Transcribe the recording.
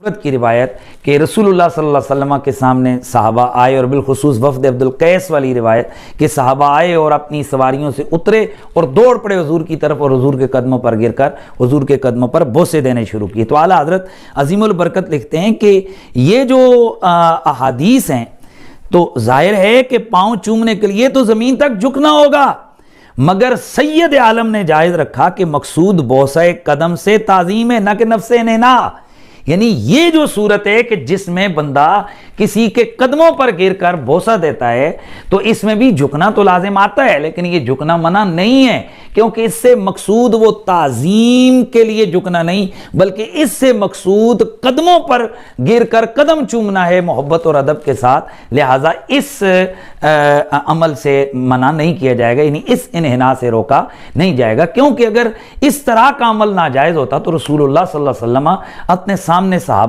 की रिवायत कि रसूलुल्लाह सल्लल्लाहु अलैहि वसल्लम के सामने सहाबा आए, और बिलखुसूस वफ़द अब्दुल कैस वाली रिवायत कि सहाबा आए और अपनी सवारियों से उतरे और दौड़ पड़े हुजूर की तरफ और हुजूर के कदमों पर गिरकर हुजूर के कदमों पर बोसे देने शुरू किए। तो आला हज़रत अज़ीमुल बरकत लिखते हैं कि ये जो अहादीस हैं तो जाहिर है कि पाँव चूमने के लिए तो ज़मीन तक झुकना होगा, मगर सैयद आलम ने जायज़ रखा कि मकसूद बोसा कदम से ताज़ीम है, न कि नफ्से नेना। यानी ये जो सूरत है कि जिसमें बंदा किसी के कदमों पर गिरकर बोसा देता है, तो इसमें भी झुकना तो लाजिम आता है, लेकिन ये झुकना मना नहीं है, क्योंकि इससे मकसूद वो ताजीम के लिए झुकना नहीं, बल्कि इससे मकसूद कदमों पर गिरकर कदम चूमना है मोहब्बत और अदब के साथ। लिहाजा इस अमल से मना नहीं किया जाएगा, यानी इस इन्हिना से रोका नहीं जाएगा, क्योंकि अगर इस तरह का अमल नाजायज होता तो रसूलुल्लाह सल्लल्लाहु अलैहि वसल्लम अपने सामने साहब